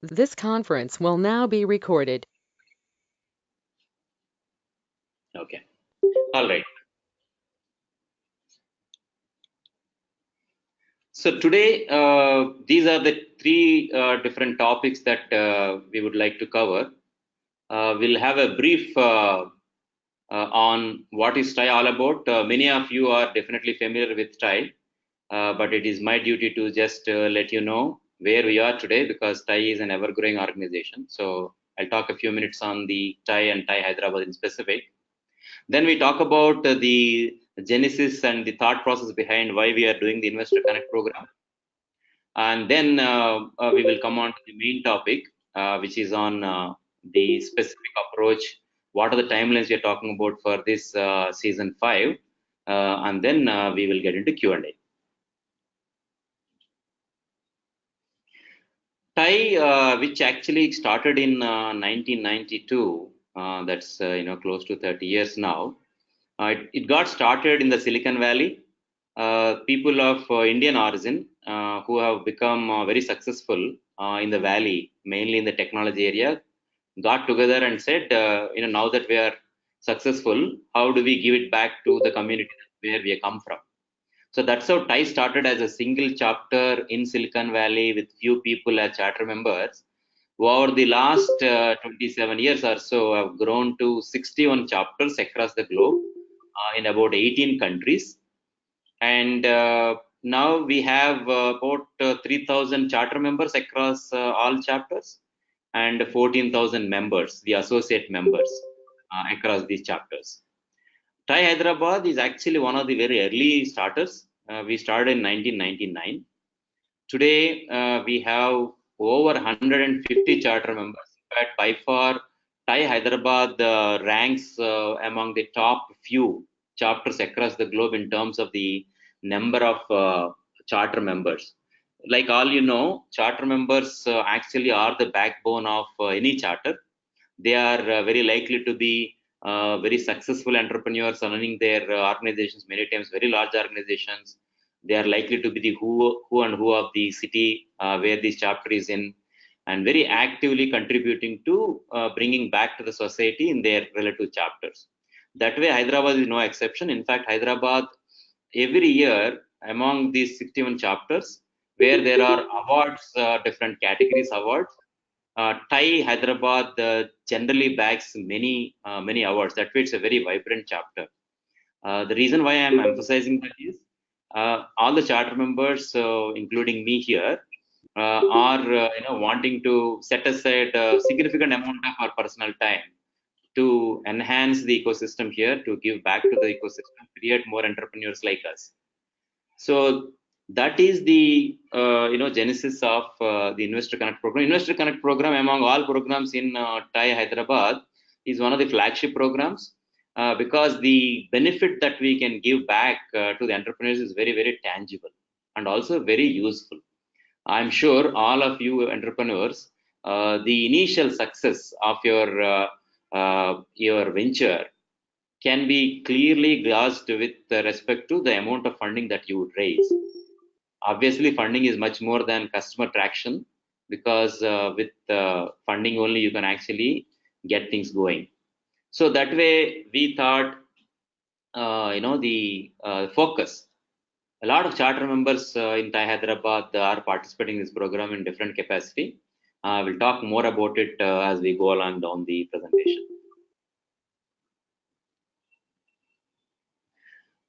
This conference will now be recorded. Okay. All right. So today, these are the three different topics that we would like to cover. We'll have a brief on what is TiE all about. Many of you are definitely familiar with TiE, but it is my duty to just let you know where we are today because TiE is an ever-growing organization. So I'll talk a few minutes on the TiE and TiE Hyderabad in specific. Then we talk about the genesis and the thought process behind why we are doing the Investor Connect program. And then we will come on to the main topic, which is on the specific approach. What are the timelines we are talking about for this season 5? And then we will get into Q&A. TiE, which actually started in 1992, that's close to 30 years now. It got started in the Silicon Valley. People of Indian origin who have become very successful in the valley, mainly in the technology area, got together and said, now that we are successful, how do we give it back to the community where we come from? So that's how TiE started as a single chapter in Silicon Valley with few people as charter members. Over the last 27 years or so, have grown to 61 chapters across the globe in about 18 countries. And now we have about 3,000 charter members across all chapters and 14,000 members, the associate members across these chapters. TiE Hyderabad is actually one of the very early starters. We started in 1999. Today, we have over 150 charter members. In fact, by far, TiE Hyderabad ranks among the top few chapters across the globe in terms of the number of charter members. Like all you know, charter members actually are the backbone of any charter. They are very likely to be very successful entrepreneurs running their organizations, many times very large organizations. They are likely to be the who and who of the city where this chapter is in, and very actively contributing to bringing back to the society in their relative chapters. That way, Hyderabad is no exception. In fact, Hyderabad every year among these 61 chapters, where there are awards, different categories awards, TiE Hyderabad generally bags many awards. That way, it's a very vibrant chapter. The reason why I'm emphasizing that is all the charter members, including me here, are wanting to set aside a significant amount of our personal time to enhance the ecosystem here, to give back to the ecosystem, create more entrepreneurs like us. So that is the genesis of the Investor Connect program. Investor Connect program, among all programs in TiE Hyderabad, is one of the flagship programs because the benefit that we can give back to the entrepreneurs is very, very tangible and also very useful. I'm sure all of you entrepreneurs, the initial success of your venture can be clearly gauged with respect to the amount of funding that you would raise. Obviously, funding is much more than customer traction because with funding only you can actually get things going. So that way, we thought, the focus. A lot of charter members in TiE Hyderabad are participating in this program in different capacity. We'll talk more about it as we go along down the presentation.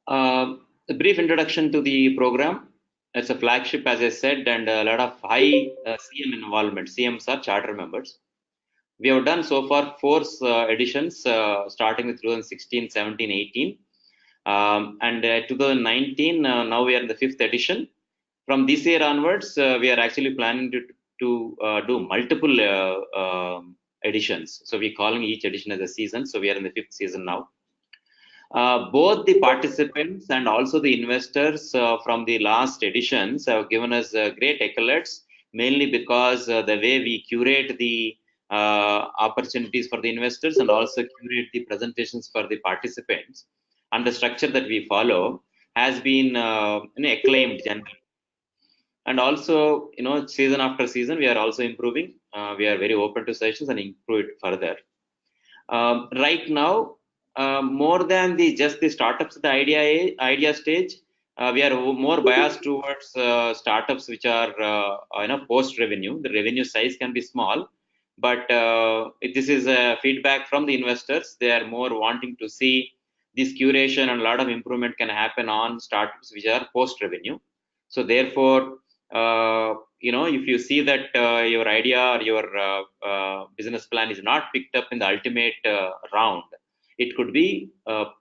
A brief introduction to the program. It's a flagship, as I said, and a lot of high CM involvement. CMs are charter members. We have done so far 4 editions, starting with 2016, 17, 18. And 2019, now we are in the 5th edition. From this year onwards, we are actually planning to do multiple editions. So we're calling each edition as a season. So we are in the 5th season now. Both the participants and also the investors from the last editions have given us great accolades, mainly because the way we curate the opportunities for the investors and also curate the presentations for the participants and the structure that we follow has been acclaimed generally. And also, season after season, we are also improving. We are very open to suggestions and improve it further. Right now, more than just the startups, the idea stage, we are more biased towards startups which are post revenue. The revenue size can be small, but this is feedback from the investors. They are more wanting to see this curation, and a lot of improvement can happen on startups which are post revenue. So therefore, if you see that your idea or your business plan is not picked up in the ultimate round, it could be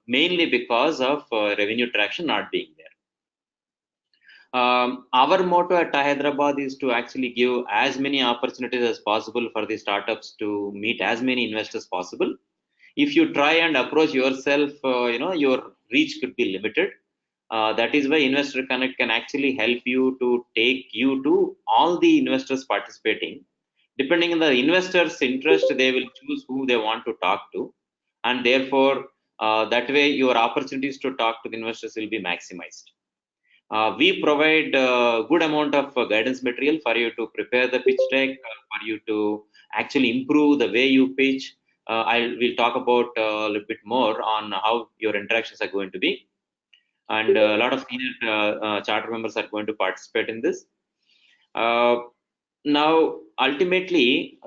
mainly because of revenue traction not being there. Our motto at TiE Hyderabad is to actually give as many opportunities as possible for the startups to meet as many investors possible. If you try and approach yourself, your reach could be limited. That is why Investor Connect can actually help you to take you to all the investors participating. Depending on the investors' interest, they will choose who they want to talk to, and therefore, that way your opportunities to talk to the investors will be maximized. We provide a good amount of guidance material for you to prepare the pitch deck, for you to actually improve the way you pitch. I will talk about a little bit more on how your interactions are going to be, and a lot of senior charter members are going to participate in this. Uh, Now, ultimately,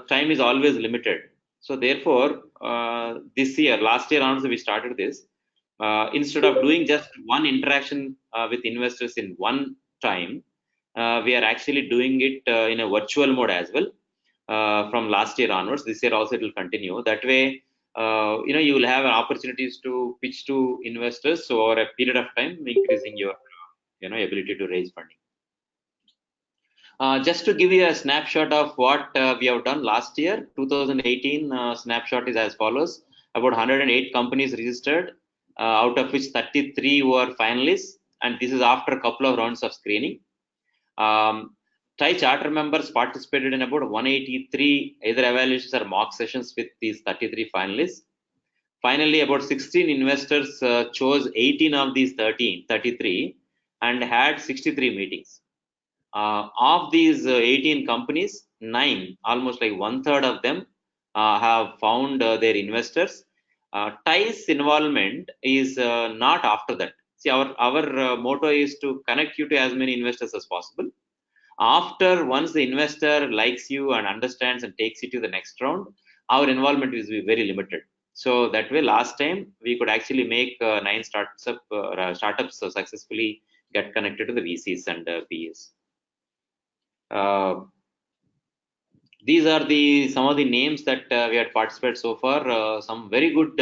time is always limited. So therefore, last year onwards, we started this. Instead of doing just one interaction with investors in one time, we are actually doing it in a virtual mode as well. From last year onwards, this year also it will continue. That way, you will have opportunities to pitch to investors over a period of time, increasing your ability to raise funding. Just to give you a snapshot of what we have done last year, 2018 snapshot is as follows. About 108 companies registered, out of which 33 were finalists, and this is after a couple of rounds of screening. TiE charter members participated in about 183 either evaluations or mock sessions with these 33 finalists. Finally, about 16 investors chose 18 of these 33 and had 63 meetings. Of these 18 companies, 9, almost like one third of them, have found their investors. TiE's involvement is not after that. See, our motto is to connect you to as many investors as possible. After once the investor likes you and understands and takes you to the next round, our involvement is very limited. So that way, last time we could actually make 9 startups successfully get connected to the VCs and PEs. These are some of the names that we had participated so far. Some very good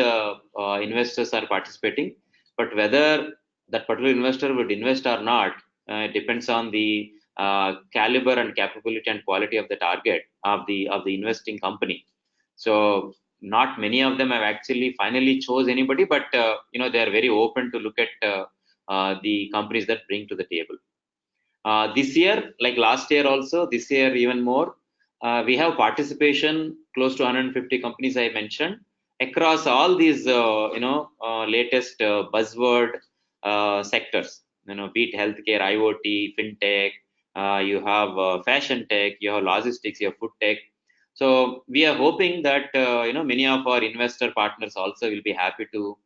investors are participating, but whether that particular investor would invest or not depends on the caliber and capability and quality of the target of the investing company. So not many of them have actually finally chose anybody, but they are very open to look at the companies that bring to the table. This year, like last year also, this year even more, we have participation close to 150 companies I mentioned across all these latest buzzword sectors. Be it healthcare, IoT, fintech. You have fashion tech. You have logistics. You have food tech. So we are hoping that many of our investor partners also will be happy to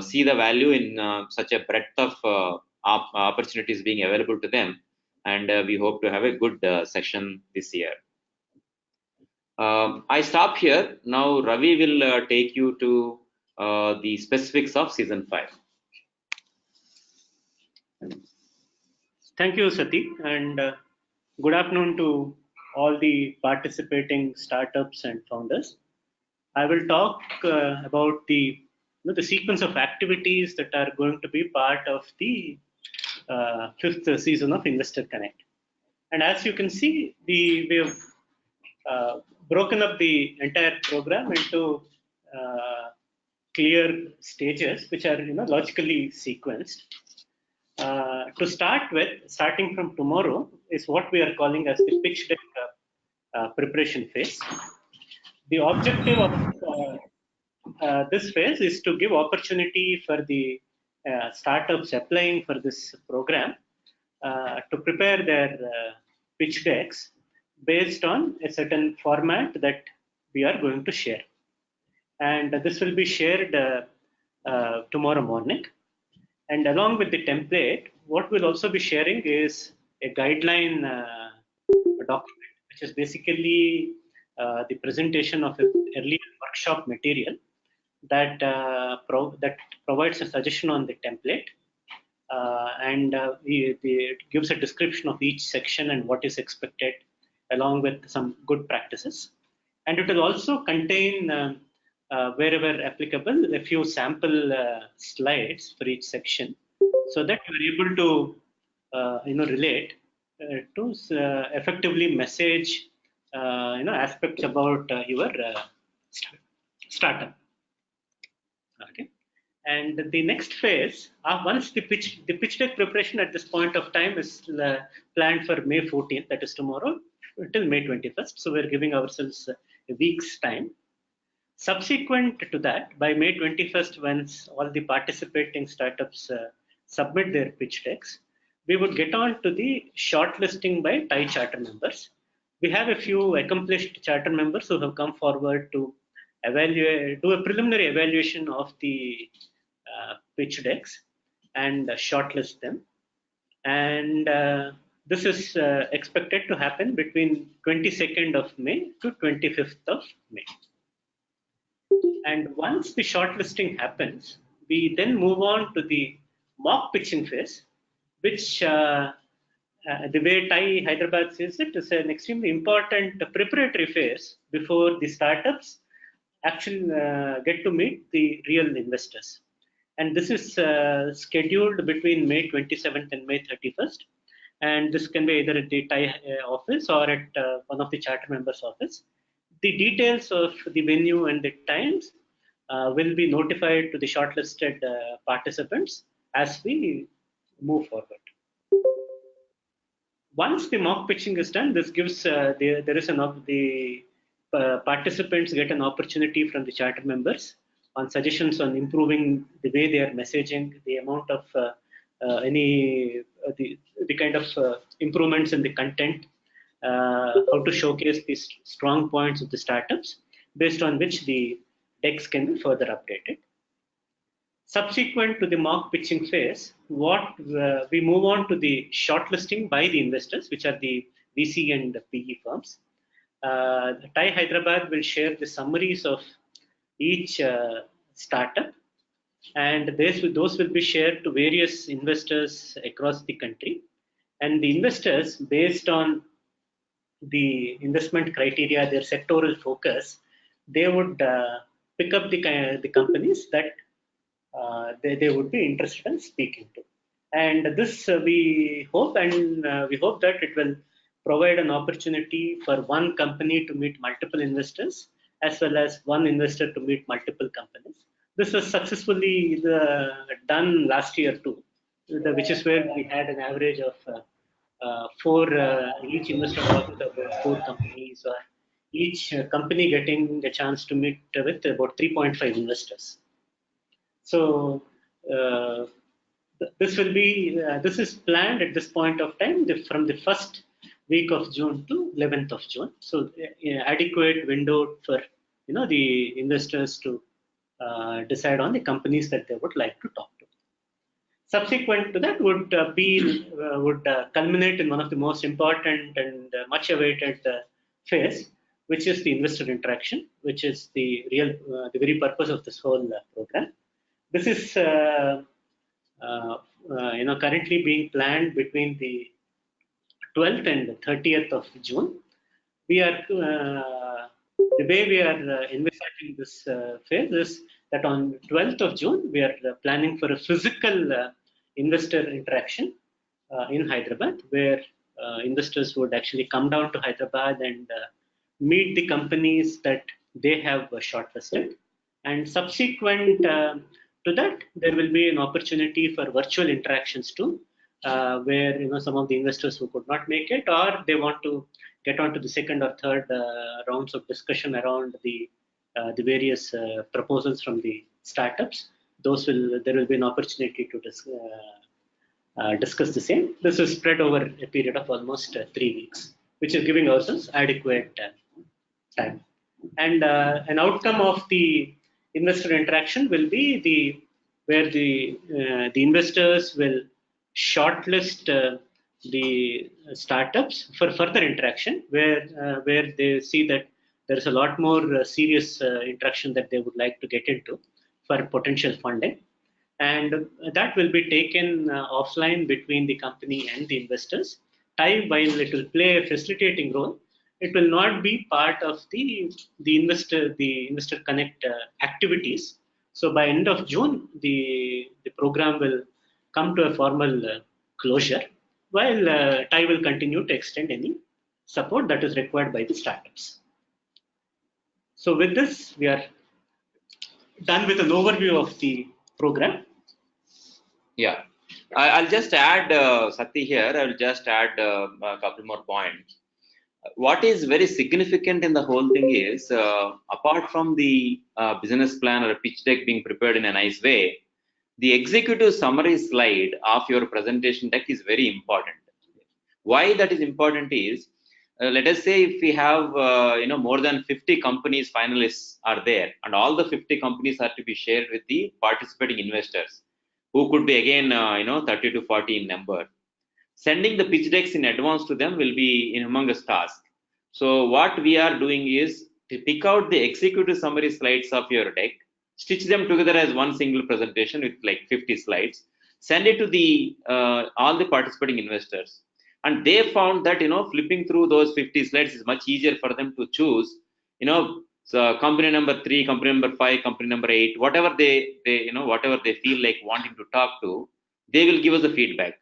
see the value in such a breadth of opportunities being available to them, and we hope to have a good session this year. I stop here. Now Ravi will take you to the specifics of season 5. Thank you, Sati, and good afternoon to all the participating startups and founders. I will talk about the sequence of activities that are going to be part of the 5th season of Investor Connect. And as you can see, we have broken up the entire program into clear stages, which are logically sequenced. To start with, starting from tomorrow, is what we are calling as the pitch deck preparation phase. The objective of this phase is to give opportunity for the startups applying for this program to prepare their pitch decks based on a certain format that we are going to share. And this will be shared tomorrow morning. And along with the template, what we'll also be sharing is a guideline document, which is basically the presentation of an earlier workshop material that that provides a suggestion on the template, and it gives a description of each section and what is expected, along with some good practices. And it will also contain, wherever applicable, a few sample slides for each section, so that you are able to relate to effectively message aspects about your startup. Okay. And the next phase, once the pitch deck preparation at this point of time is planned for May 14th, that is tomorrow, till May 21st. So we're giving ourselves a week's time. Subsequent to that, by May 21st, once all the participating startups submit their pitch decks, we would get on to the shortlisting by TiE charter members. We have a few accomplished charter members who have come forward to do a preliminary evaluation of the pitch decks and shortlist them. And this is expected to happen between 22nd of May to 25th of May. And once the shortlisting happens, we then move on to the mock pitching phase, which the way TiE Hyderabad says it, is an extremely important preparatory phase before the startups actually get to meet the real investors. And this is scheduled between May 27th and May 31st. And this can be either at the TiE office or at one of the charter members' office. The details of the venue and the times will be notified to the shortlisted participants as we move forward. Once the mock pitching is done, this gives the participants get an opportunity from the charter members on suggestions on improving the way they are messaging, the amount of the kind of improvements in the content, how to showcase these strong points of the startups, based on which the decks can be further updated. Subsequent to the mock pitching phase, we move on to the shortlisting by the investors, which are the VC and PE firms. TiE Hyderabad will share the summaries of each startup, and those will be shared to various investors across the country. And the investors, based on the investment criteria, their sectoral focus, they would pick up the companies that they would be interested in speaking to. And this we hope that it will provide an opportunity for one company to meet multiple investors, as well as one investor to meet multiple companies. This was successfully done last year too, which is where we had an average of each investor talking to about 4 companies, or each company getting a chance to meet with about 3.5 investors. So this is planned at this point of time from the first week of June to 11th of June. So adequate window for the investors to decide on the companies that they would like to talk to. Subsequent to that would culminate in one of the most important and much awaited phase, which is the investor interaction, which is the very purpose of this whole program. This is currently being planned between the 12th and 30th of June. We are the way we are envisaging this phase is that on 12th of June we are planning for a physical investor interaction in Hyderabad, where investors would actually come down to Hyderabad and meet the companies that they have shortlisted. And subsequent to that, there will be an opportunity for virtual interactions too, where some of the investors who could not make it, or they want to get onto the second or third rounds of discussion around the various proposals from the startups. There will be an opportunity to discuss the same. This is spread over a period of almost 3 weeks, which is giving ourselves adequate time. And an outcome of the investor interaction will be where the investors will shortlist the startups for further interaction, where they see that there is a lot more serious interaction that they would like to get into for potential funding, and that will be taken offline between the company and the investors. TiE, while it will play a facilitating role, it will not be part of the investor connect activities. So by end of June, the program will come to a formal closure, while TiE will continue to extend any support that is required by the startups. So with this, we are done with an overview of the program. Yeah, I'll just add, Sati here, I'll just add a couple more points. What is very significant in the whole thing is, apart from the business plan or a pitch deck being prepared in a nice way, the executive summary slide of your presentation deck is very important. Why that is important is, let us say if we have more than 50 companies finalists are there, and all the 50 companies are to be shared with the participating investors, who could be again 30 to 40 in number. Sending the pitch decks in advance to them will be in humongous task. So what we are doing is to pick out the executive summary slides of your deck, stitch them together as one single presentation with like 50 slides, send it to the all the participating investors. And they found that flipping through those 50 slides is much easier for them to choose. So company number 3, company number 5, company number 8, whatever they whatever they feel like wanting to talk to, they will give us the feedback.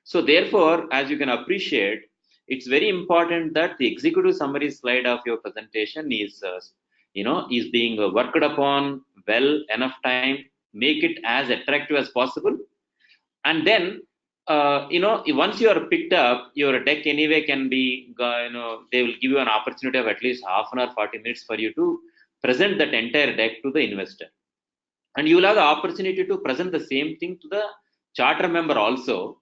So therefore, as you can appreciate, it's very important that the executive summary slide of your presentation is is being worked upon well enough time, make it as attractive as possible, and then once you are picked up, your deck anyway can be they will give you an opportunity of at least half an hour, 40 minutes for you to present that entire deck to the investor, and you will have the opportunity to present the same thing to the charter member also,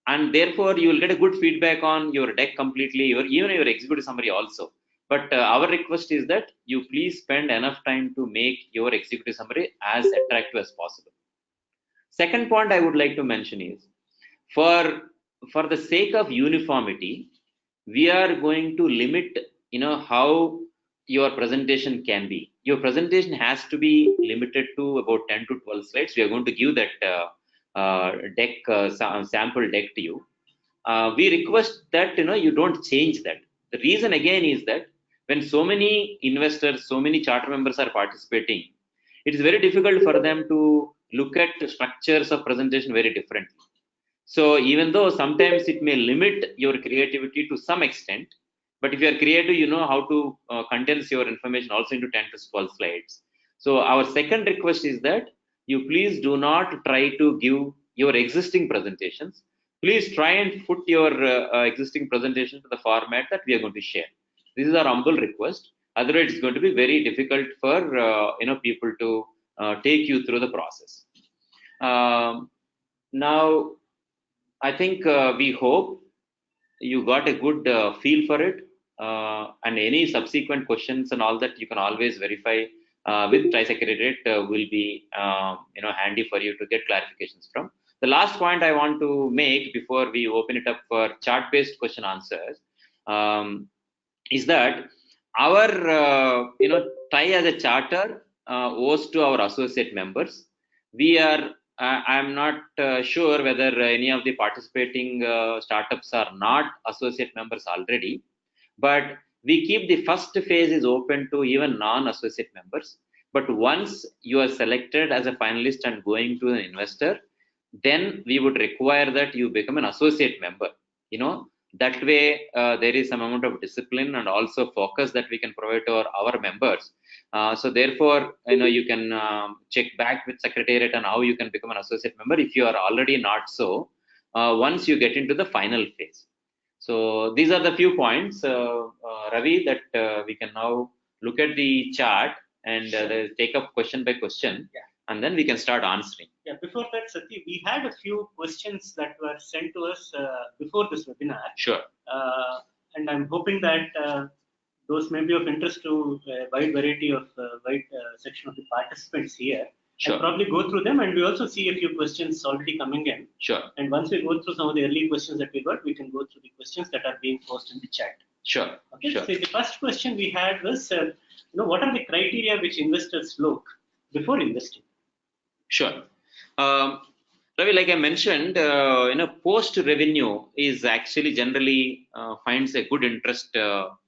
and therefore you will get a good feedback on your deck completely, or even your executive summary also. But our request is that you please spend enough time to make your executive summary as attractive as possible. Second point I would like to mention is, for the sake of uniformity, we are going to limit how your presentation can be. Your presentation has to be limited to about 10 to 12 slides. We are going to give that sample deck to you. We request that you don't change that. The reason again is that when so many investors, so many charter members are participating, it is very difficult for them to look at structures of presentation very differently. So even though sometimes it may limit your creativity to some extent, but if you are creative, you know how to condense your information also into 10 to 12 slides. So our second request is that you please do not try to give your existing presentations. Please try and put your existing presentation to the format that we are going to share. This is our humble request. Otherwise, it's going to be very difficult for people to take you through the process. Now, I think we hope you got a good feel for it, and any subsequent questions and all that you can always verify with TiE Secretariat will be handy for you to get clarifications from. The last point I want to make before we open it up for chart-based question answers is that our TiE as a charter owes to our associate members. We are I'm not sure whether any of the participating startups are not associate members already, but we keep the first phase is open to even non-associate members. But once you are selected as a finalist and going to an investor, then we would require that you become an associate member. That way there is some amount of discipline and also focus that we can provide to our members. So therefore, you can check back with Secretariat on how you can become an associate member if you are already not so, once you get into the final phase. So these are the few points, Ravi, that we can now look at the chart and take up question by question. Yeah. and then we can start answering. Yeah, before that, Sati, we had a few questions that were sent to us before this webinar. Sure. And I'm hoping that those may be of interest to a wide variety of wide section of the participants here. Sure. I'll probably go through them, and we also see a few questions already coming in. Sure. And once we go through some of the early questions that we got, we can go through the questions that are being posted in the chat. Sure. Okay. Sure. So the first question we had was, what are the criteria which investors look before investing? Sure. Ravi, like I mentioned, post-revenue is actually generally finds a good interest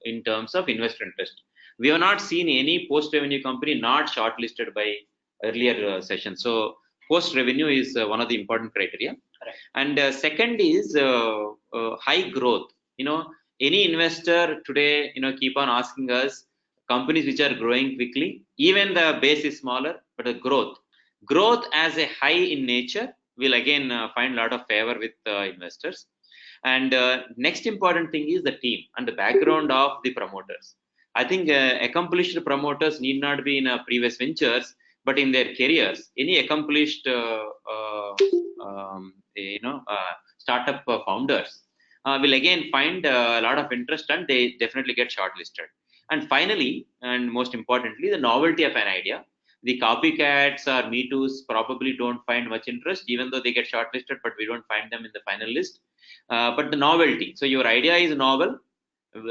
in terms of investor interest. We have not seen any post-revenue company not shortlisted by earlier sessions. So post-revenue is one of the important criteria. Correct. And second is high growth. Any investor today, keep on asking us companies which are growing quickly. Even the base is smaller, but the growth as a high in nature will again find a lot of favor with investors. And next important thing is the team and the background of the promoters. I think accomplished promoters need not be in previous ventures, but in their careers. Any accomplished startup founders will again find a lot of interest, and they definitely get shortlisted. And finally, and most importantly, the novelty of an idea. The copycats or Me Too's probably don't find much interest, even though they get shortlisted, but we don't find them in the final list. But the novelty. So your idea is novel,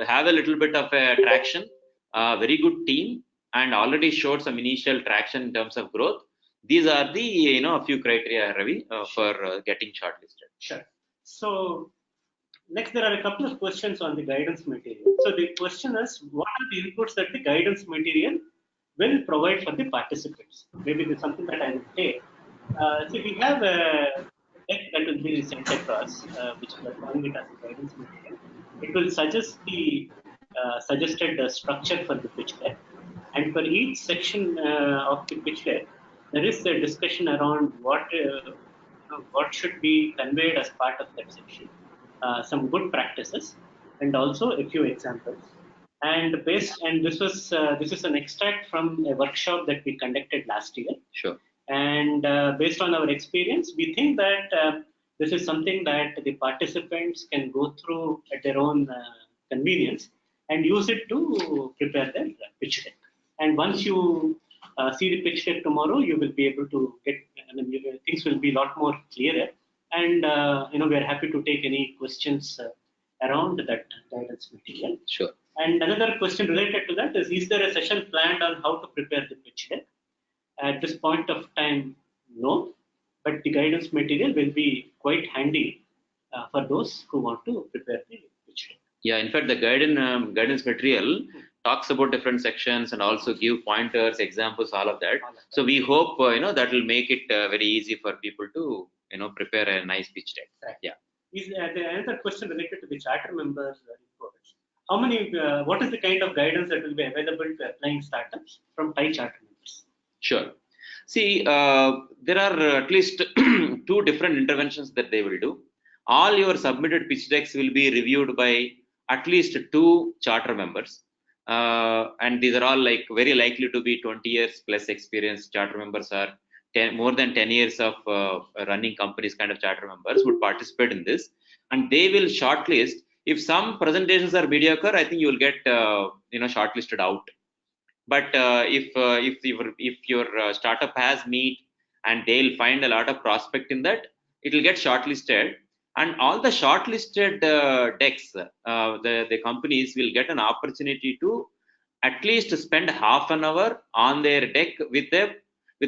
have a little bit of a traction, very good team, and already showed some initial traction in terms of growth. These are the a few criteria, Ravi, for getting shortlisted. Sure. So next, there are a couple of questions on the guidance material. So the question is, what are the inputs that the guidance material will provide for the participants? Maybe this is something that I will take. See, we have a deck that will be sent across, which we are calling it as a guidance material. It will suggest the suggested structure for the pitch deck. And for each section of the pitch deck, there is a discussion around what should be conveyed as part of that section. Some good practices, and also a few examples. And this is an extract from a workshop that we conducted last year. Sure. And based on our experience, we think that this is something that the participants can go through at their own convenience and use it to prepare their pitch deck. And once you see the pitch deck tomorrow, you will be able to get, things will be a lot more clearer. And we are happy to take any questions around that guidance material. Sure. And another question related to that is there a session planned on how to prepare the pitch deck? At this point of time, no, but the guidance material will be quite handy for those who want to prepare the pitch deck. Yeah, in fact, the guidance material talks about different sections and also give pointers, examples, all of that. So we hope that will make it very easy for people to prepare a nice pitch deck. Right. Yeah. Is another question related to the charter members reports? What is the kind of guidance that will be available to applying startups from TiE charter members? Sure. See, there are at least two different interventions that they will do. All your submitted pitch decks will be reviewed by at least 2 charter members. And these are all very likely to be 20 years plus experience. Charter members are more than 10 years of running companies kind of charter members would participate in this. And they will shortlist. If some presentations are mediocre, I think you will get shortlisted out. But if your startup has meat and they'll find a lot of prospect in that, it will get shortlisted. And all the shortlisted decks, the companies will get an opportunity to at least spend half an hour on their deck with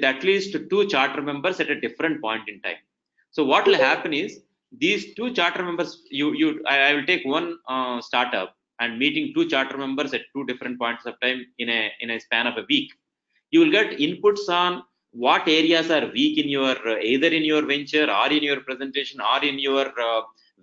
at least 2 charter members at a different point in time. So what will happen is these 2 charter members, I will take one startup and meeting 2 charter members at 2 different points of time in a span of a week. You will get inputs on what areas are weak in your either in your venture or in your presentation or in your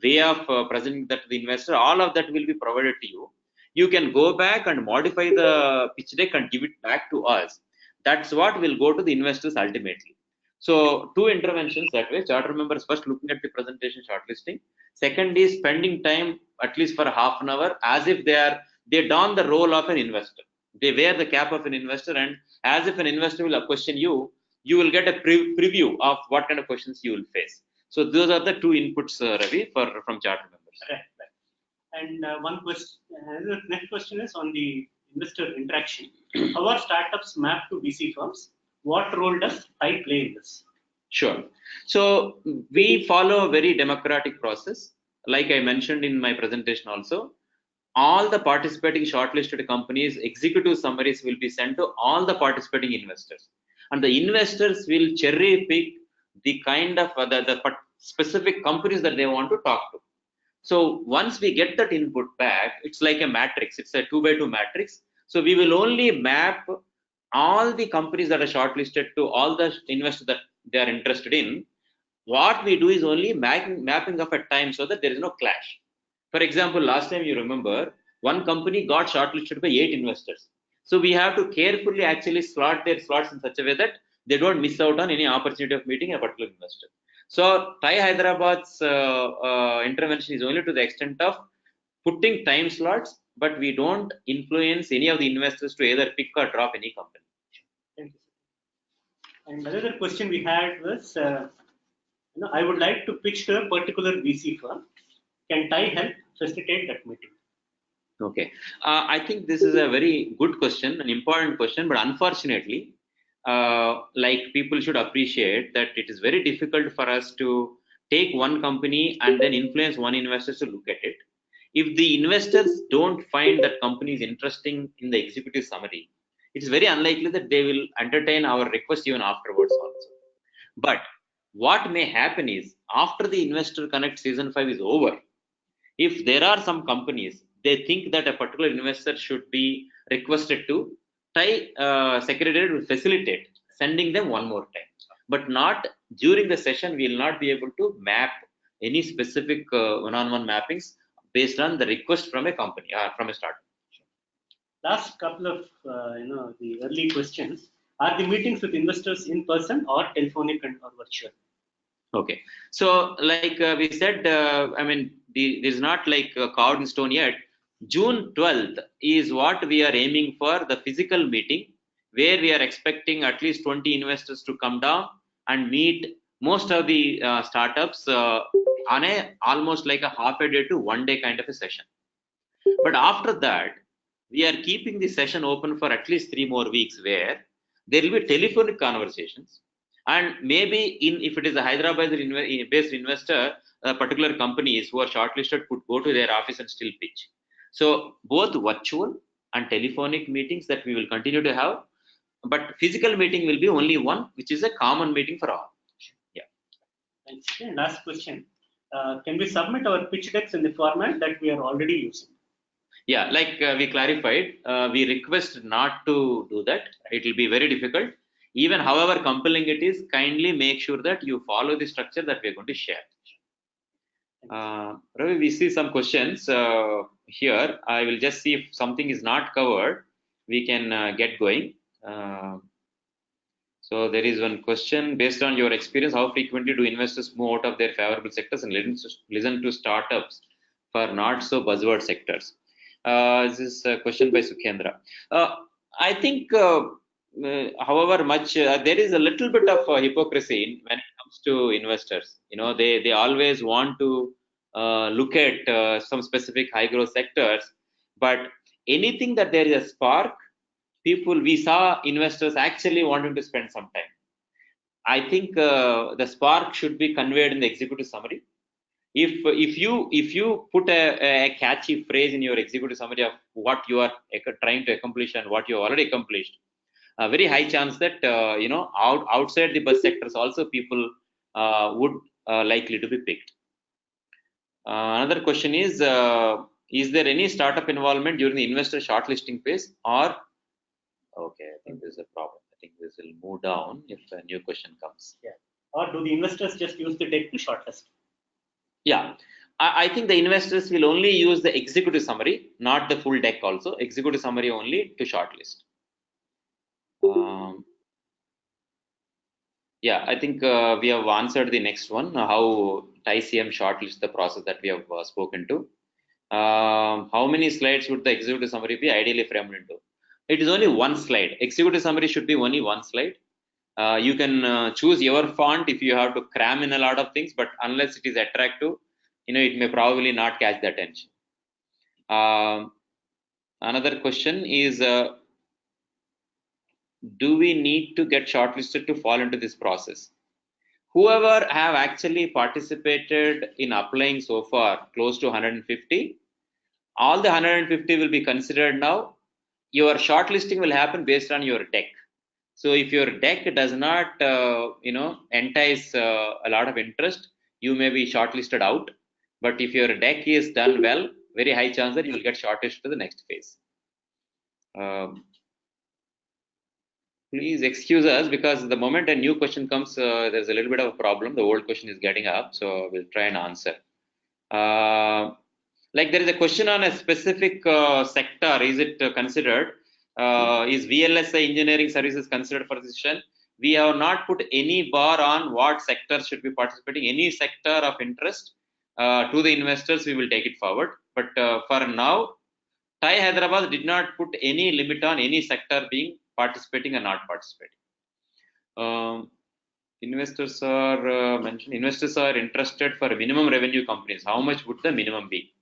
way of presenting that to the investor. All of that will be provided to you. You can go back and modify the pitch deck and give it back to us. That's what will go to the investors ultimately. So 2 interventions that way. Charter members first looking at the presentation shortlisting. Second is spending time at least for half an hour as if they don the role of an investor. They wear the cap of an investor, and as if an investor will question you, you will get a preview of what kind of questions you will face. So those are the two inputs, Ravi, from charter members. Right. And one question, the next question is on the investor interaction. How are startups mapped to VC firms? What role does TiE play in this? Sure. So we follow a very democratic process. Like I mentioned in my presentation also, all the participating shortlisted companies' executive summaries will be sent to all the participating investors. And the investors will cherry pick the kind of the specific companies that they want to talk to. So once we get that input back, it's like a matrix. It's a 2x2 matrix. So we will only map all the companies that are shortlisted to all the investors that they are interested in. What we do is only mapping of a time so that there is no clash. For example, last time you remember, one company got shortlisted by 8 investors. So we have to carefully actually slot their slots in such a way that they don't miss out on any opportunity of meeting a particular investor. So TiE Hyderabad's intervention is only to the extent of putting time slots, but we don't influence any of the investors to either pick or drop any company. Thank you. And another question we had was, I would like to pitch to a particular VC firm. Can TiE help facilitate that meeting? Okay, I think this is a very good question, an important question, but unfortunately, like people should appreciate that it is very difficult for us to take one company and then influence one investor to look at it. If the investors don't find that company is interesting in the executive summary, it is very unlikely that they will entertain our request even afterwards also. But what may happen is after the Investor Connect season 5 is over, if there are some companies, they think that a particular investor should be requested to, TiE secretariat will facilitate sending them one more time, but not during the session. We will not be able to map any specific one-on-one mappings based on the request from a company or from a startup. Last couple of the early questions: are the meetings with investors in person or telephonic or virtual? Okay, so like we said, I mean, there's not like carved in stone yet. June 12th is what we are aiming for, the physical meeting, where we are expecting at least 20 investors to come down and meet most of the startups on a almost like a half a day to 1 day kind of a session. But after that, we are keeping the session open for at least 3 more weeks, where there will be telephonic conversations. And maybe if it is a Hyderabad-based investor, particular companies who are shortlisted could go to their office and still pitch. So both virtual and telephonic meetings that we will continue to have, but physical meeting will be only one, which is a common meeting for all. Yeah. Thanks. And last question: can we submit our pitch decks in the format that we are already using? Yeah, like we clarified, we request not to do that. It will be very difficult. Even however compelling it is, kindly make sure that you follow the structure that we are going to share. Ravi, we see some questions here. I will just see if something is not covered, we can get going. So there is one question: based on your experience, how frequently do investors move out of their favorable sectors and listen to startups for not so buzzword sectors? This is a question by Sukhendra. I think, however much there is a little bit of hypocrisy when it comes to investors. They always want to look at some specific high growth sectors, but anything that there is a spark, we saw investors actually wanting to spend some time. I think the spark should be conveyed in the executive summary. If you put a catchy phrase in your executive summary of what you are trying to accomplish and what you have already accomplished, a very high chance that outside the bus sectors also people would likely to be picked. Another question is there any startup involvement during the investor shortlisting phase? Or okay, I think there's a problem. I think this will move down if a new question comes. Yeah. Or do the investors just use the deck to shortlist? Yeah, I think the investors will only use the executive summary, not the full deck also. Executive summary only to shortlist. Yeah, I think we have answered the next one, how TiE shortlist the process that we have spoken to. How many slides would the executive summary be ideally framed into? It is only one slide. Executive summary should be only one slide. You can choose your font if you have to cram in a lot of things, but unless it is attractive, it may probably not catch the attention. Another question is, do we need to get shortlisted to fall into this process? Whoever have actually participated in applying so far, close to 150, all the 150 will be considered now. Your shortlisting will happen based on your deck. So if your deck does not, entice a lot of interest, you may be shortlisted out. But if your deck is done well, very high chance that you will get shortlisted to the next phase. Please excuse us, because the moment a new question comes, there's a little bit of a problem. The old question is getting up, so we'll try and answer. Like there is a question on a specific sector. Is it considered? Is VLSI engineering services considered for this session? We have not put any bar on what sector should be participating. Any sector of interest to the investors, we will take it forward. But for now, TiE Hyderabad did not put any limit on any sector being participating or not participating. Investors are mentioned. Investors are interested for minimum revenue companies. How much would the minimum be?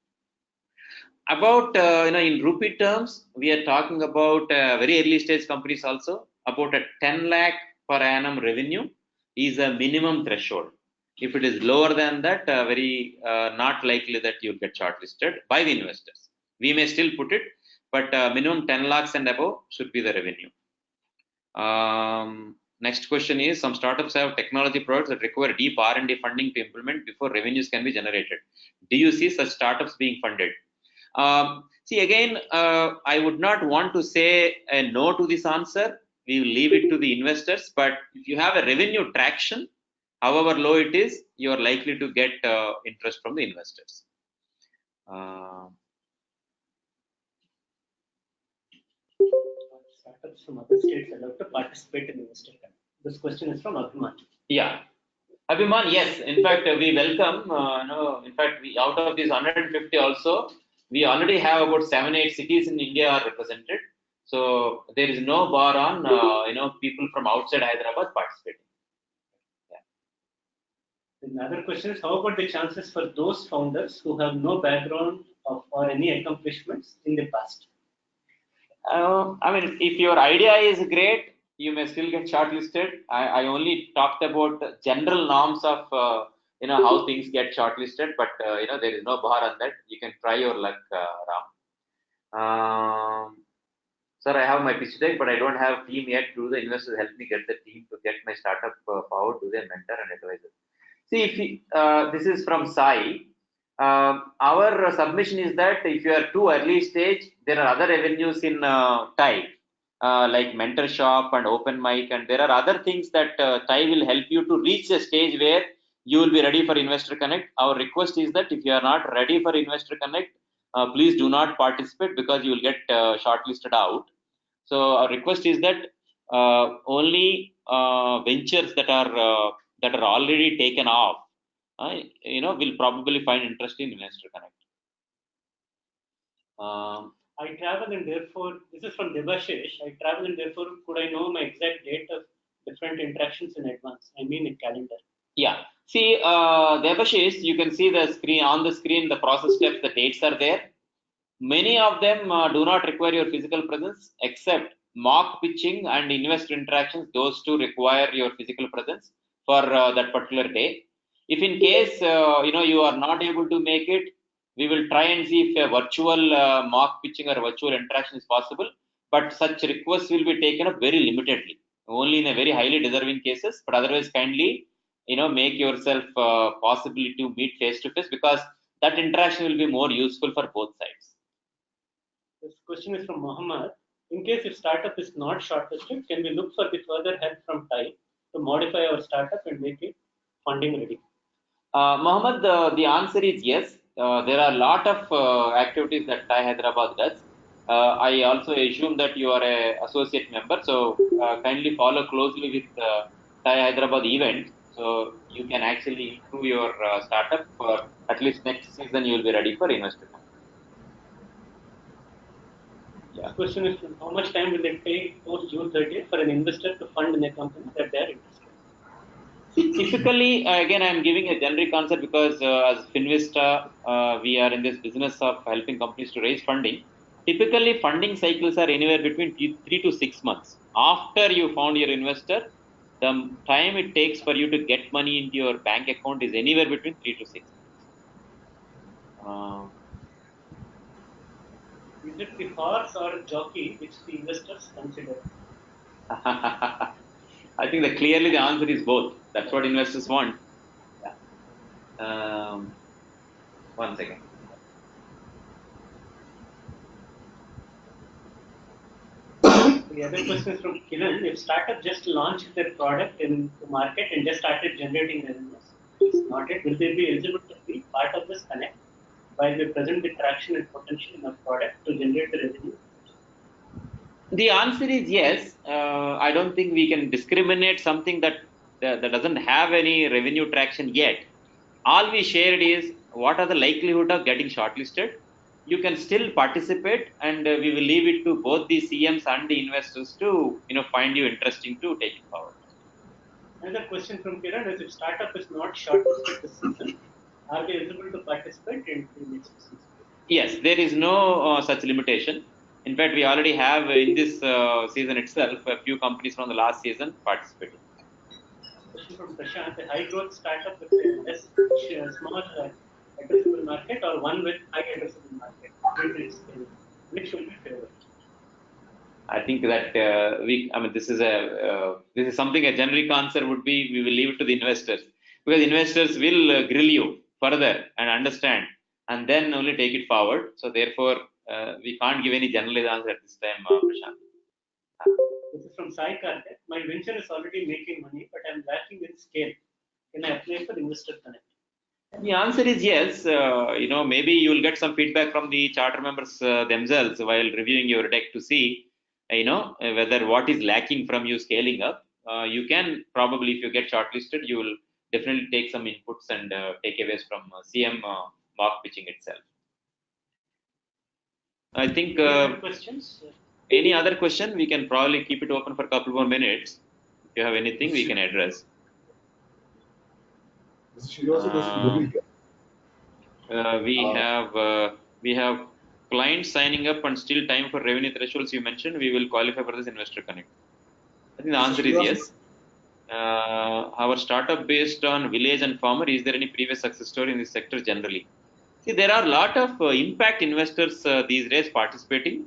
About in rupee terms, we are talking about very early stage companies also. About a 10 lakh per annum revenue is a minimum threshold. If it is lower than that, very not likely that you'll get shortlisted by the investors. We may still put it, but minimum 10 lakhs and above should be the revenue. Next question is, some startups have technology products that require deep R&D funding to implement before revenues can be generated. Do you see such startups being funded? See, again, I would not want to say a no to this answer. We will leave it to the investors. But if you have a revenue traction, however low it is, you are likely to get interest from the investors. Startups from other states allowed to participate in investor camp. This question is from Abhiman. Yeah. Abhiman, yes. In fact, we welcome, in fact, we out of these 150 also, we already have about 7-8 cities in India are represented. So there is no bar on, people from outside Hyderabad participating. Yeah. Another question is, how about the chances for those founders who have no background or any accomplishments in the past? If your idea is great, you may still get shortlisted. I only talked about general norms of how things get shortlisted, but there is no bar on that. You can try your luck, Ram. Sir, I have my pitch deck, but I don't have team yet. Do the investors help me get the team to get my startup forward? Do they mentor and advisor? See, if this is from Sai. Our submission is that if you are too early stage, there are other avenues in TiE, like mentor shop and open mic, and there are other things that TiE will help you to reach a stage where you will be ready for Investor Connect. Our request is that if you are not ready for Investor Connect, please do not participate, because you will get shortlisted out. So our request is that only ventures that are already taken off, will probably find interest in Investor Connect. I travel and therefore, this is from Devashish. I travel and therefore, could I know my exact date of different interactions in advance? I mean in calendar. Yeah. See, Devashish, you can see the screen on the screen, the process steps, the dates are there. Many of them do not require your physical presence, except mock pitching and investor interactions. Those two require your physical presence for that particular day. If in case you are not able to make it, we will try and see if a virtual mock pitching or virtual interaction is possible. But such requests will be taken up very limitedly, only in a very highly deserving cases. But otherwise, kindly make yourself possibility to meet face to face, because that interaction will be more useful for both sides. This question is from Mohammed. In case if startup is not shortlisted, can we look for the further help from TiE to modify our startup and make it funding ready? Mohammed, the answer is yes. There are a lot of activities that TiE Hyderabad does. I also assume that you are an associate member, so kindly follow closely with TiE Hyderabad events, so you can actually improve your startup. For at least next season, you will be ready for investor. The question is, how much time will it take post June 30th for an investor to fund in a company that they are interested in? Typically, again, I'm giving a generic answer because as Finvista, we are in this business of helping companies to raise funding. Typically, funding cycles are anywhere between 3 to 6 months. After you found your investor, the time it takes for you to get money into your bank account is anywhere between 3 to 6 months. Is it the horse or jockey which the investors consider? I think that clearly the answer is both. That's what investors want. Yeah. 1 second. The other question is from Kiran. If startup just launched their product in the market and just started generating revenues, it's not yet, will they be eligible to be part of this connect while they present the traction and potential in a product to generate the revenue? The answer is yes. I don't think we can discriminate something that doesn't have any revenue traction yet. All we shared is what are the likelihood of getting shortlisted. You can still participate, and we will leave it to both the CMs and the investors to find you interesting to take it forward. Another question from Kiran is, if startup is not shortlisted this season, are they eligible to participate in the next season? Yes, there is no such limitation. In fact, we already have in this season itself a few companies from the last season participating. Question from Prashant: a high growth startup with a less small addressable market or one with high addressable market? Which will be favored? I think that this is something a generic answer would be. We will leave it to the investors because investors will grill you further and understand, and then only take it forward. So therefore, we can't give any generalized answer at this time, Prashant. This is from Sai Karthik. My venture is already making money, but I'm lacking in scale. Can I apply for Investor Connect? The answer is yes. Maybe you will get some feedback from the charter members themselves while reviewing your deck to see, whether what is lacking from you scaling up. You can probably, if you get shortlisted, you will definitely take some inputs and takeaways from CM mock pitching itself. I think. Questions? Any other question? We can probably keep it open for a couple more minutes. If you have anything, we can address. We have clients signing up and still time for revenue thresholds you mentioned. We will qualify for this Investor Connect. I think the answer is yes. Our startup based on village and farmer. Is there any previous success story in this sector generally? See, there are a lot of impact investors these days participating.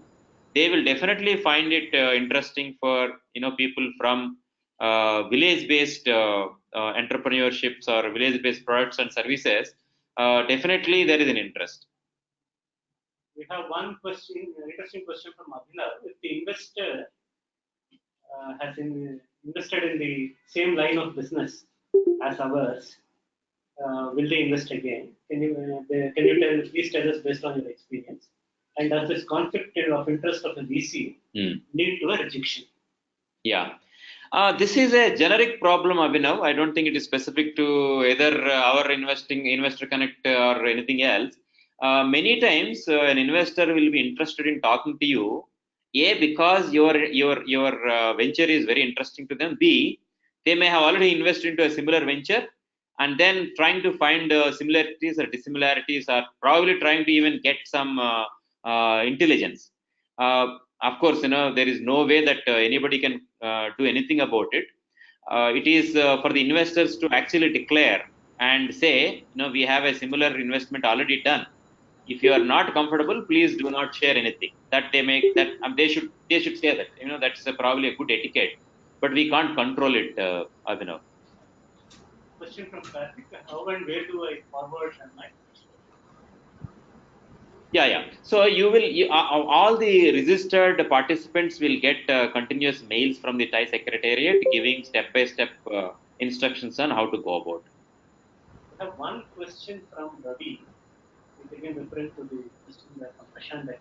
They will definitely find it interesting for people from village-based entrepreneurships or village-based products and services. Definitely, there is an interest. We have one question, an interesting question from Abhinav. If the investor has invested in the same line of business as ours, will they invest again? Can you please tell us based on your experience? And does this conflict of interest of a VC lead to a rejection? Yeah. This is a generic problem, Abhinav. I don't think it is specific to either our Investor Connect or anything else. Many times, an investor will be interested in talking to you. A, because your venture is very interesting to them. B, they may have already invested into a similar venture, and then trying to find similarities or dissimilarities, or probably trying to even get some intelligence. Of course, there is no way that anybody can do anything about it. It is for the investors to actually declare and say, we have a similar investment already done. If you are not comfortable, please do not share anything. That they should say that. That's probably a good etiquette, but we can't control it, Abhinav. Question from Karthik: how and where do I forward my? Yeah. So all the registered participants will get continuous mails from the TiE Secretariat giving step-by-step instructions on how to go about. I have one question from Ravi. Again, referring to the question from Prashant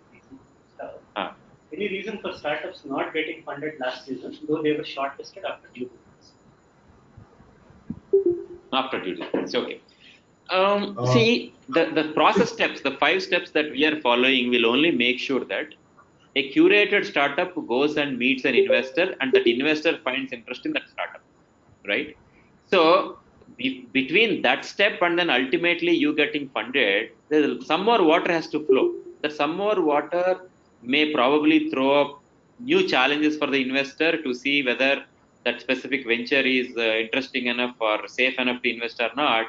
stuff. Any reason for startups not getting funded last season, though they were shortlisted after due diligence? After due diligence, okay. See, the process steps, the 5 steps that we are following will only make sure that a curated startup goes and meets an investor, and that investor finds interest in that startup, right? So between that step and then ultimately you getting funded, some more water has to flow. That some more water may probably throw up new challenges for the investor to see whether that specific venture is interesting enough or safe enough to invest or not.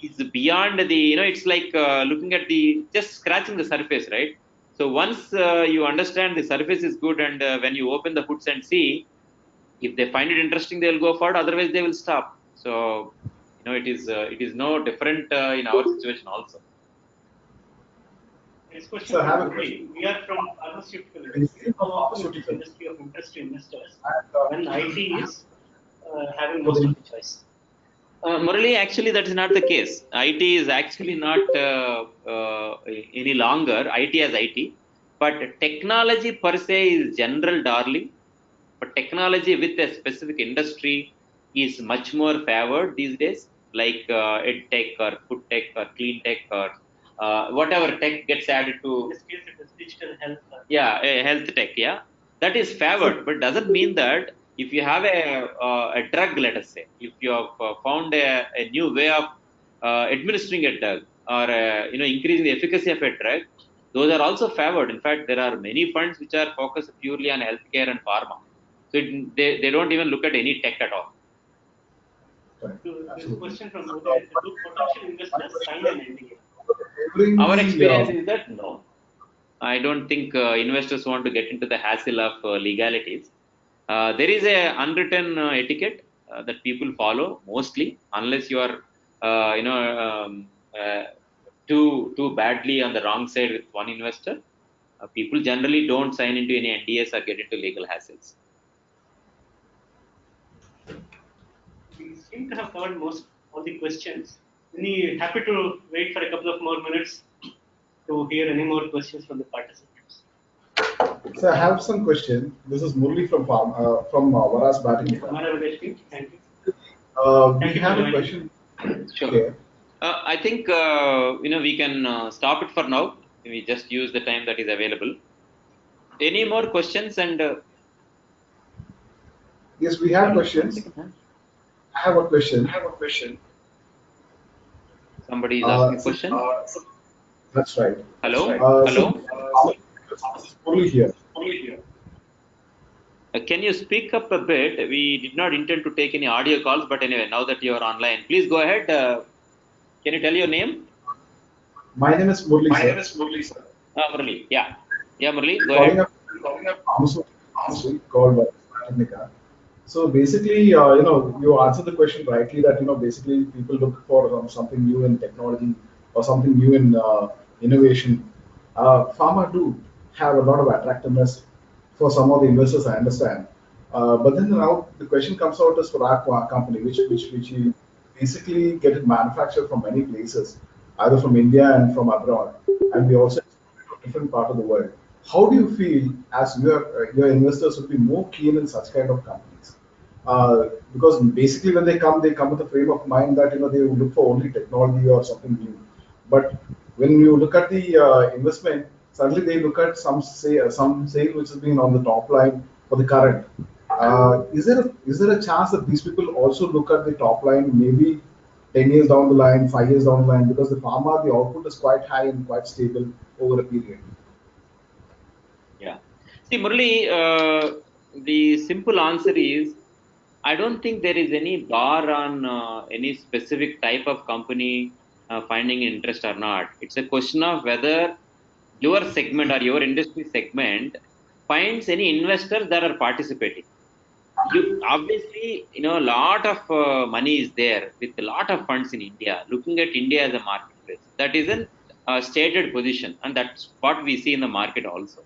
Is beyond the, it's like looking at the, just scratching the surface, right? So once you understand the surface is good, and when you open the hoods and see, if they find it interesting, they will go forward. Otherwise, they will stop. So, it is no different in our situation also. Next question from Murli. We are from pharmaceutical industry. How often is this industry of interest to investors when IT is having most of the choice? Murali, actually, that is not the case. IT is actually not any longer IT as IT, but technology per se is general darling. But technology with a specific industry is much more favored these days, like ed tech or food tech or clean tech or whatever tech gets added to. In this case, it is digital health. Yeah, health tech. Yeah, that is favored, but doesn't mean that if you have a drug, let us say, if you have found a new way of administering a drug or increasing the efficacy of a drug, those are also favored. In fact, there are many funds which are focused purely on healthcare and pharma. So they don't even look at any tech at all. There's a question from Uday. Do potential investors sign an NDA? Our experience is that no. I don't think investors want to get into the hassle of legalities. There is a unwritten etiquette that people follow mostly, unless you are, too badly on the wrong side with one investor. People generally don't sign into any NDAs or get into legal hassles. We seem to have covered most all the questions. Happy to wait for a couple of more minutes to hear any more questions from the participants. So I have some question. This is Murli from Varas Batting. Thank you. We have a question. Sure. Okay. I think we can stop it for now. We just use the time that is available. Any more questions? And Yes, we have questions. I have a question. Somebody is asking a question. That's right. Hello. Hello. Murli here. Can you speak up a bit? We did not intend to take any audio calls, but anyway, now that you are online, please go ahead. Can you tell your name? My name is Murli, sir. Murli. Yeah, Murli, go ahead. Calling up pharmaceutical called Technica. So basically, you answered the question rightly that, basically people look for something new in technology or something new in innovation. Pharma do have a lot of attractiveness for some of the investors, I understand. But then now the question comes out as for our company, which we basically get it manufactured from many places, either from India and from abroad, and we also export to different part of the world. How do you feel as your investors would be more keen in such kind of companies? Because basically when they come with a frame of mind that they will look for only technology or something new. But when you look at the investment, suddenly they look at some sale which has been on the top line for the current. Is there a chance that these people also look at the top line maybe 10 years down the line, 5 years down the line, because the pharma, the output is quite high and quite stable over a period? Yeah. See, Murli, the simple answer is I don't think there is any bar on any specific type of company finding interest or not. It's a question of whether your segment or your industry segment finds any investors that are participating. You obviously, a lot of money is there with a lot of funds in India, looking at India as a marketplace. That is a stated position, and that's what we see in the market also.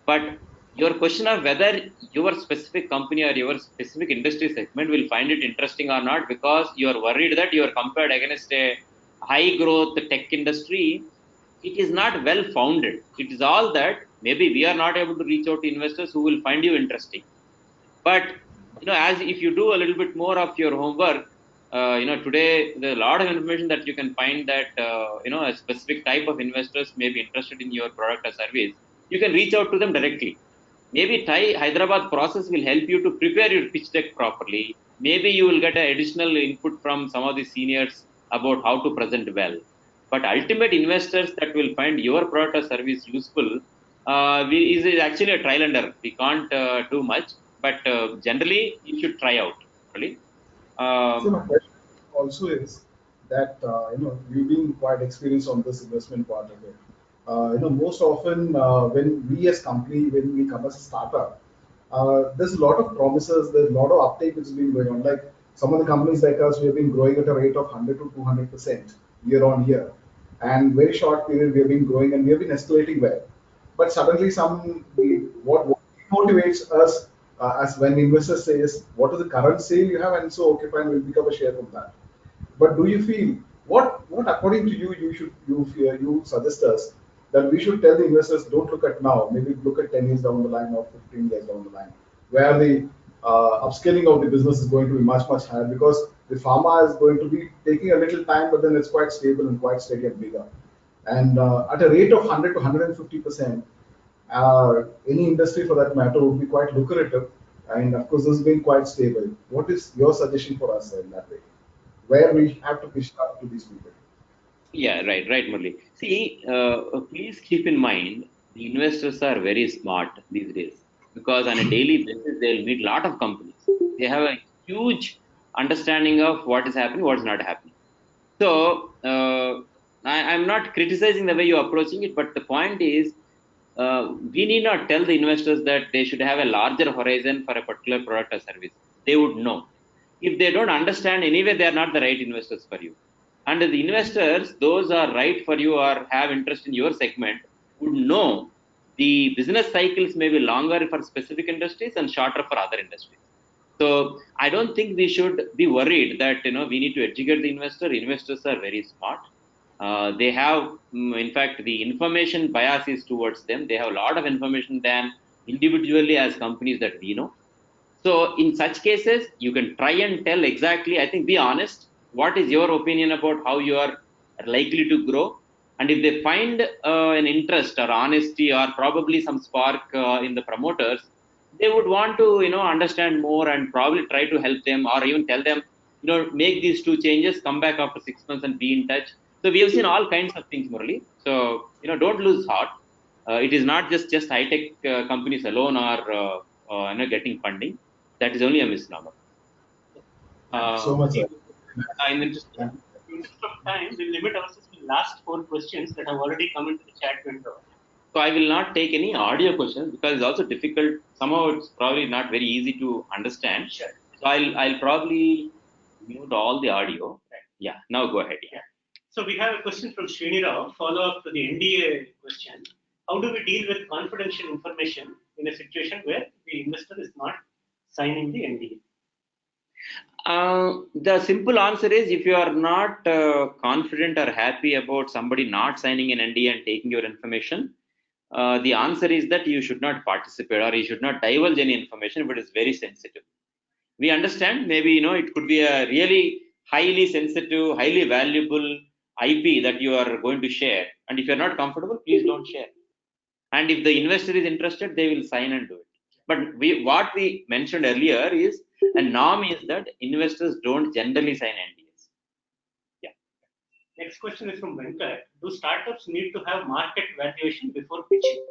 But your question of whether your specific company or your specific industry segment will find it interesting or not because you are worried that you are compared against a high growth tech industry, it is not well founded. It is all that maybe we are not able to reach out to investors who will find you interesting. But as if you do a little bit more of your homework, today there's a lot of information that you can find that a specific type of investors may be interested in your product or service. You can reach out to them directly. maybe TiE Hyderabad process will help you to prepare your pitch deck properly. Maybe you will get an additional input from some of the seniors about how to present well. But ultimate investors that will find your product or service useful is actually a trial and error. We can't do much, but generally you should try out. Really. So Um, my question also is that you've been quite experienced on this investment part of it. Most often when we as company, when we come as a startup, there's a lot of promises. There's a lot of uptake which has been going on. Like some of the companies like us, we have been growing at a rate of 100 to 200% year on year, and very short period we have been growing and we have been escalating well. But suddenly, what motivates us as when investors says, "What is the current sale you have?" and so okay, fine, we'll pick up a share from that. But do you feel what according to you you suggest us that we should tell the investors don't look at now, maybe look at 10 years down the line or 15 years down the line, where the upscaling of the business is going to be much higher because the pharma is going to be taking a little time, but then it's quite stable and quite steady and bigger. And at a rate of 100 to 150%, any industry for that matter would be quite lucrative. And of course, this has been quite stable. What is your suggestion for us in that way? Where we have to pitch up to these people? Yeah, right, Murli. See, please keep in mind the investors are very smart these days because on a daily basis they'll meet a lot of companies. They have a huge understanding of what is happening, what is not happening. So I'm not criticizing the way you're approaching it, but the point is we need not tell the investors that they should have a larger horizon for a particular product or service. They would know. If they don't understand, anyway, they are not the right investors for you. And the investors, those are right for you or have interest in your segment, would know the business cycles may be longer for specific industries and shorter for other industries. So I don't think we should be worried that we need to educate the investor. Investors are very smart. They have, in fact, the information bias is towards them. They have a lot of information than individually as companies that we know. So in such cases, you can try and tell exactly. I think be honest. What is your opinion about how you are likely to grow? And if they find an interest or honesty or probably some spark in the promoters, they would want to understand more and probably try to help them or even tell them make these two changes, come back after 6 months and be in touch. So we have seen all kinds of things, Murali. So don't lose heart. It is not just high tech companies alone are getting funding. That is only a misnomer. Thank you so much, See, sir. In the interest, Thank in the interest of time, we'll limit ourselves to the last four questions that have already come into the chat window. so I will not take any audio questions because it's also difficult. Somehow it's probably not very easy to understand. Sure. So I'll probably mute all the audio. Right. Yeah. Now go ahead. Yeah. Yeah. So we have a question from Srini Rao, follow up to the NDA question. How do we deal with confidential information in a situation where the investor is not signing the NDA? The simple answer is if you are not confident or happy about somebody not signing an NDA and taking your information, the answer is that you should not participate or you should not divulge any information if it is very sensitive. We understand maybe it could be a really highly sensitive, highly valuable IP that you are going to share, and if you're not comfortable, please don't share. And if the investor is interested, they will sign and do it. But what we mentioned earlier is a norm is that investors don't generally sign NDAs. Yeah. Next question is from Venkat. Do startups need to have market valuation before pitching?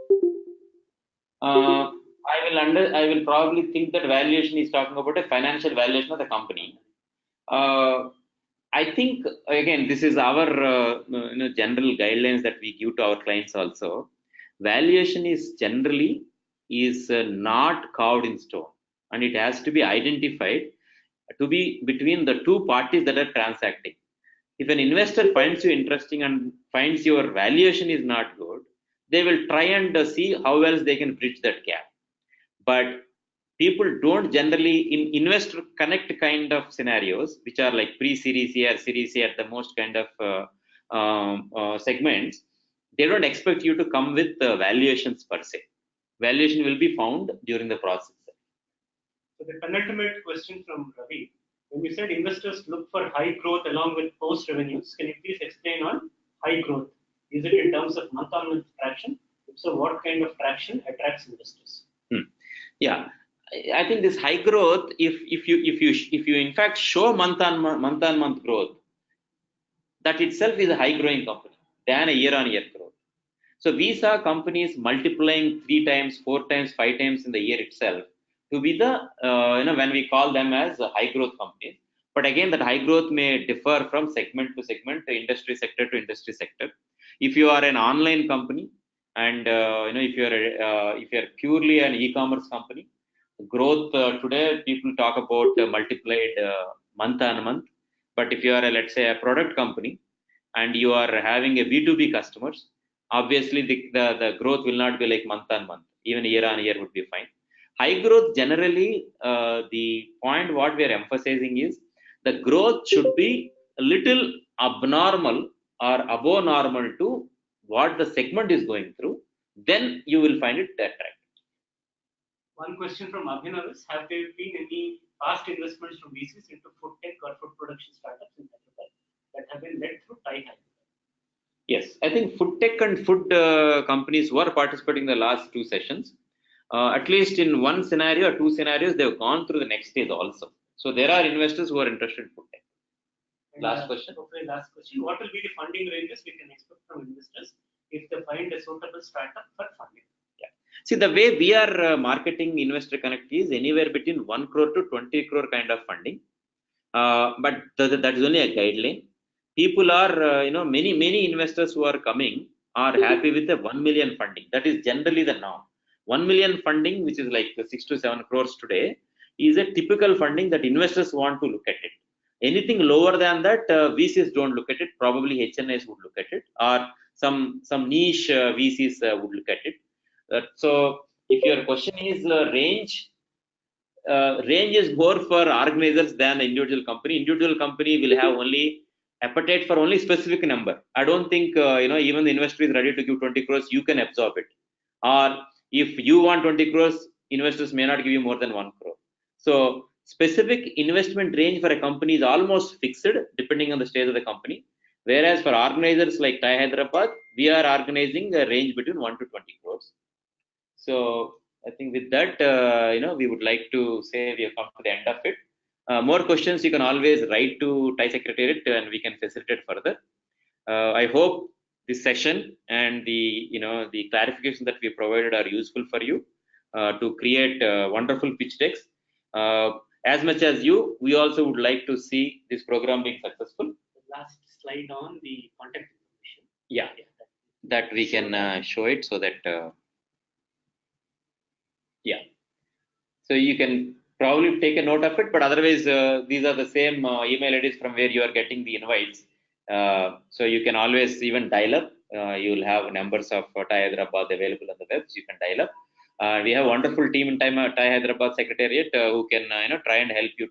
I will probably think that valuation is talking about a financial valuation of the company. I think again this is our general guidelines that we give to our clients also. Valuation is generally is not carved in stone, and it has to be identified to be between the two parties that are transacting. If an investor finds you interesting and finds your valuation is not good, they will try and see how else they can bridge that gap. But people don't generally in investor connect kind of scenarios, which are like pre-series A or series A at the most kind of segments. They don't expect you to come with valuations per se. Valuation will be found during the process. So the penultimate question from Ravi. When you said investors look for high growth along with post revenues, can you please explain on high growth? Is it in terms of month-on-month traction? If so, what kind of traction attracts investors? Yeah, I think this high growth, if you in fact show month on month growth, that itself is a high growing company than a year on year growth. So we saw companies multiplying 3 times, 4 times, 5 times in the year itself to be the when we call them as high growth companies. But again, that high growth may differ from segment to segment, industry sector to industry sector. If you are an online company, and if you are purely an e-commerce company, growth today people talk about multiplied month on month. But if you are let's say a product company and you are having a B2B customers, obviously the growth will not be like month on month, even year on year would be fine. High growth generally, the point what we are emphasizing is the growth should be a little abnormal or above normal to what the segment is going through, then you will find it attractive. One question from Abhinav is, have there been any past investments from VCs into food tech or food production startups in Hyderabad that have been led through TiE Hyderabad? Yes, I think food tech and food companies were participating in the last 2 sessions. At least in one scenario or two scenarios, they've gone through the next stage also. So there are investors who are interested in food tech. Last question. Okay, last question. What will be the funding ranges we can expect from investors if they find a suitable startup for funding? Yeah. See, the way we are marketing Investor Connect is anywhere between 1 crore to 20 crore kind of funding. But that is only a guideline. People are, many investors who are coming are happy with the 1 million funding. That is generally the norm. 1 million funding, which is like 6 to 7 crores today, is a typical funding that investors want to look at it. Anything lower than that, VCs don't look at it. Probably HNIs would look at it, or some niche VCs would look at it. So, if your question is range is more for organizers than individual company. Individual company will have only appetite for only specific number. I don't think even the investor is ready to give 20 crores. You can absorb it, or if you want 20 crores, investors may not give you more than 1 crore. So specific investment range for a company is almost fixed depending on the stage of the company. Whereas for organizers like TiE Hyderabad, we are organizing a range between 1 to 20 crores. So I think with that, we would like to say we have come to the end of it. More questions you can always write to TiE Secretariat and we can facilitate further. I hope this session and the clarification that we provided are useful for you to create wonderful pitch decks. As much as you, we also would like to see this program being successful. The last slide on the contact information. Yeah, that we can show it so that. Yeah, so you can probably take a note of it, but otherwise these are the same email IDs from where you are getting the invites. So you can always even dial up. You will have numbers of TiE Hyderabad available on the web, so you can dial up. We have a wonderful team in TiE Hyderabad Secretariat who can try and help you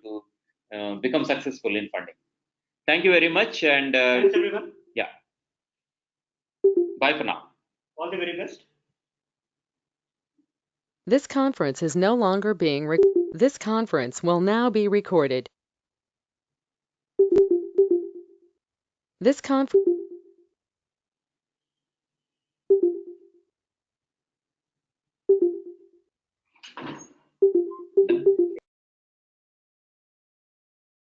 to become successful in funding. Thank you very much, and thanks everyone. Yeah, bye for now. All the very best. This conference is no longer being This conference will now be recorded. This conference